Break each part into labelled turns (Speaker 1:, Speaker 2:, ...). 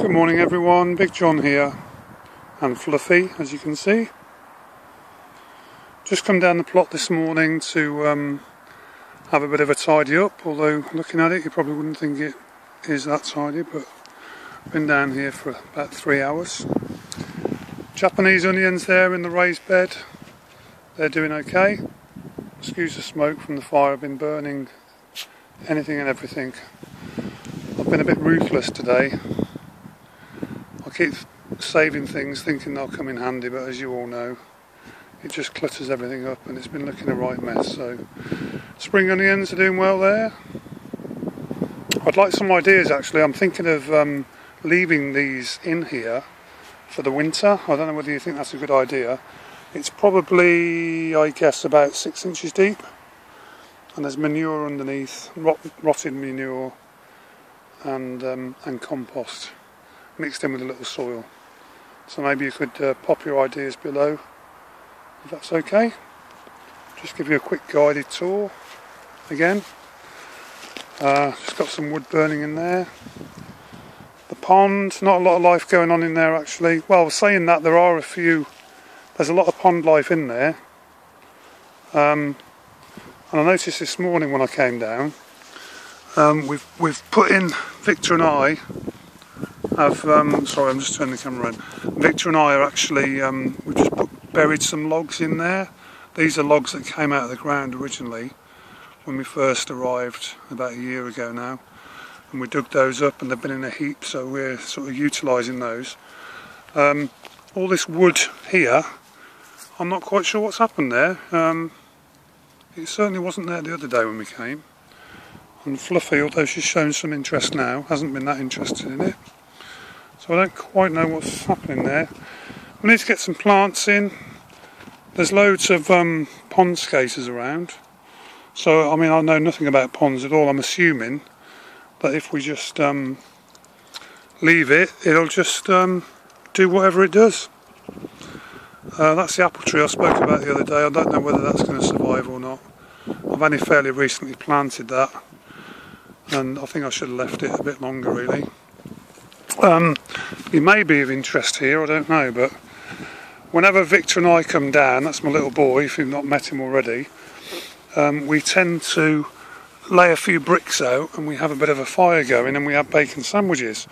Speaker 1: Good morning everyone, Big John here, and Fluffy, as you can see. Just come down the plot this morning to have a bit of a tidy up, although looking at it you probably wouldn't think it is that tidy, but I've been down here for about 3 hours. Japanese onions there in the raised bed, they're doing okay. Excuse the smoke from the fire, I've been burning anything and everything. I've been a bit ruthless today. I keep saving things thinking they'll come in handy, but as you all know, it just clutters everything up and it's been looking a right mess. So spring onions are doing well there. I'd like some ideas actually. I'm thinking of leaving these in here for the winter. I don't know whether you think that's a good idea. It's probably, I guess, about 6 inches deep, and there's manure underneath, rotted manure and compost mixed in with a little soil. So maybe you could pop your ideas below, if that's okay. Just give you a quick guided tour again. Just got some wood burning in there. The pond, not a lot of life going on in there actually. Well, saying that, there's a lot of pond life in there. And I noticed this morning when I came down, we've put in, Victor and I have, sorry I'm just turning the camera around. Victor and I are actually, we've just buried some logs in there. These are logs that came out of the ground originally when we first arrived about a year ago now. And we dug those up and they've been in a heap, so we're sort of utilising those. All this wood here, I'm not quite sure what's happened there. It certainly wasn't there the other day when we came. And Fluffy, although she's shown some interest now, hasn't been that interested in it. So I don't quite know what's happening there. We need to get some plants in. There's loads of pond scaters around. So, I mean, I know nothing about ponds at all. I'm assuming that if we just leave it, it'll just do whatever it does. That's the apple tree I spoke about the other day. I don't know whether that's going to survive or not. I've only fairly recently planted that, and I think I should have left it a bit longer really. He may be of interest here, I don't know, but whenever Victor and I come down, that's my little boy, if you've not met him already, we tend to lay a few bricks out and we have a bit of a fire going and we have bacon sandwiches.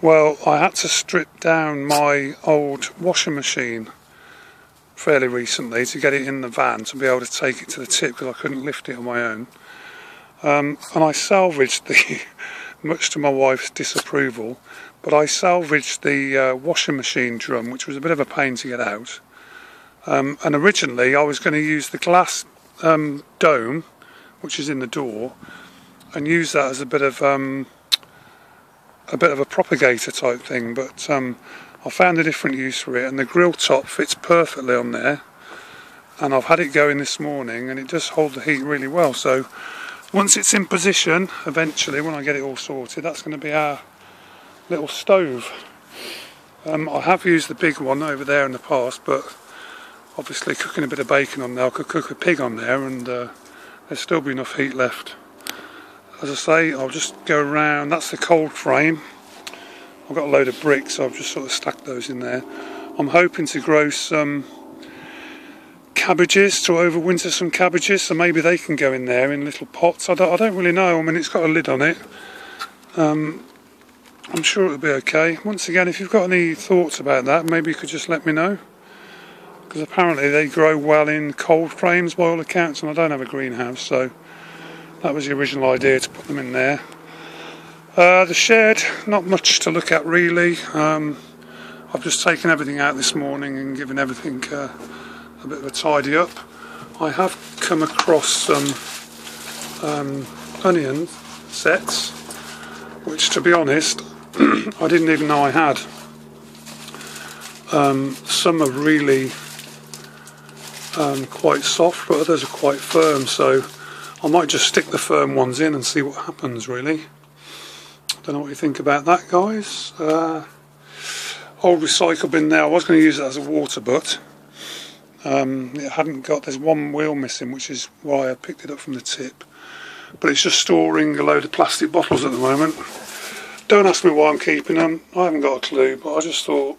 Speaker 1: Well, I had to strip down my old washing machine fairly recently to get it in the van to be able to take it to the tip because I couldn't lift it on my own. And I salvaged the, much to my wife's disapproval, but I salvaged the washing machine drum, which was a bit of a pain to get out. And originally I was going to use the glass dome, which is in the door, and use that as a bit of a propagator type thing, but I found a different use for it, and the grill top fits perfectly on there, and I've had it going this morning and it does hold the heat really well. So once it's in position, eventually when I get it all sorted, that's going to be our little stove. I have used the big one over there in the past, but obviously cooking a bit of bacon on there, I could cook a pig on there and there'll still be enough heat left. As I say, I'll just go around. That's the cold frame. I've got a load of bricks, so I've just sort of stacked those in there. I'm hoping to grow some cabbages, to overwinter some cabbages, so maybe they can go in there in little pots. I don't really know. I mean, it's got a lid on it. I'm sure it'll be okay. Once again, if you've got any thoughts about that, maybe you could just let me know. Because apparently they grow well in cold frames by all accounts, and I don't have a greenhouse, so that was the original idea, to put them in there. The shed, not much to look at really. I've just taken everything out this morning and given everything a bit of a tidy up. I have come across some onion sets, which to be honest, I didn't even know I had. Some are really quite soft, but others are quite firm, so I might just stick the firm ones in and see what happens really. Don't know what you think about that, guys. Old recycle bin there, I was going to use it as a water butt. It hadn't got, there's one wheel missing, which is why I picked it up from the tip. But it's just storing a load of plastic bottles at the moment. Don't ask me why I'm keeping them, I haven't got a clue, but I just thought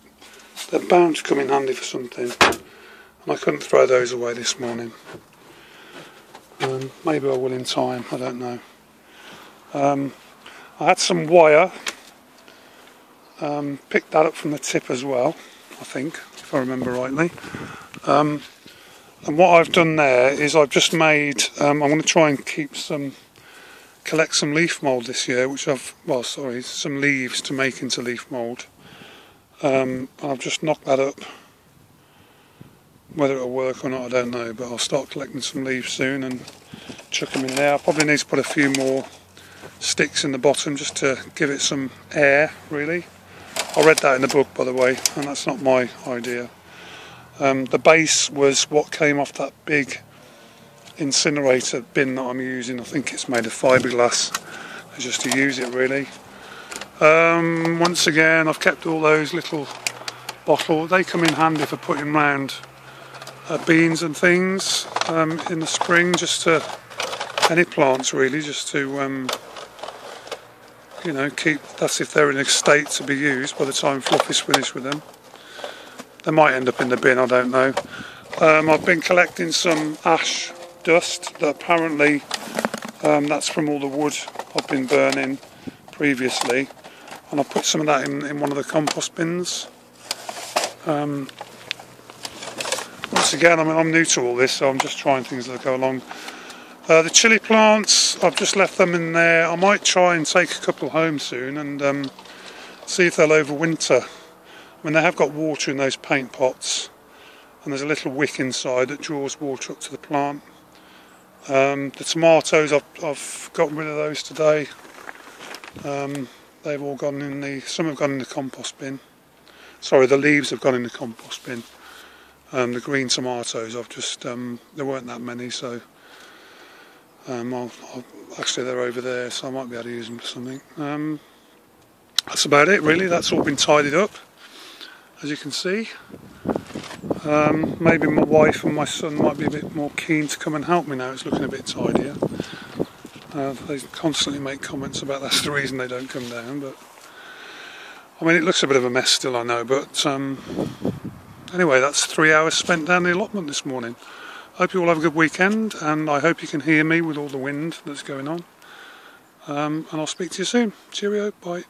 Speaker 1: they're bound to come in handy for something, and I couldn't throw those away this morning. Maybe I will in time, I don't know. I had some wire, picked that up from the tip as well, I think, if I remember rightly. And what I've done there is I've just made, I'm going to try and collect some leaf mould this year, which some leaves to make into leaf mould. And I've just knocked that up. Whether it'll work or not, I don't know, but I'll start collecting some leaves soon and chuck them in there. I probably need to put a few more sticks in the bottom just to give it some air, really. I read that in the book, by the way, and that's not my idea. The base was what came off that big incinerator bin that I'm using. I think it's made of fiberglass, just to use it, really. Once again, I've kept all those little bottles. They come in handy for putting round beans and things in the spring, just to any plants really, just to you know, keep. That's if they're in a state to be used by the time Fluff is finished with them. They might end up in the bin, I don't know. I've been collecting some ash dust that apparently that's from all the wood I've been burning previously, and I put some of that in one of the compost bins. Once again, I'm new to all this, so I'm just trying things as I go along. The chilli plants, I've just left them in there. I might try and take a couple home soon and see if they'll overwinter. I mean, they have got water in those paint pots, and there's a little wick inside that draws water up to the plant. The tomatoes, I've gotten rid of those today. They've all gone in some have gone in the compost bin. Sorry, the leaves have gone in the compost bin. The green tomatoes, I've just, there weren't that many, so actually they're over there, so I might be able to use them for something. That's about it really, that's all been tidied up, as you can see. Maybe my wife and my son might be a bit more keen to come and help me now it's looking a bit tidier. They constantly make comments about that's the reason they don't come down, but I mean, it looks a bit of a mess still, I know, but anyway, that's 3 hours spent down the allotment this morning. I hope you all have a good weekend, and I hope you can hear me with all the wind that's going on. And I'll speak to you soon. Cheerio, bye.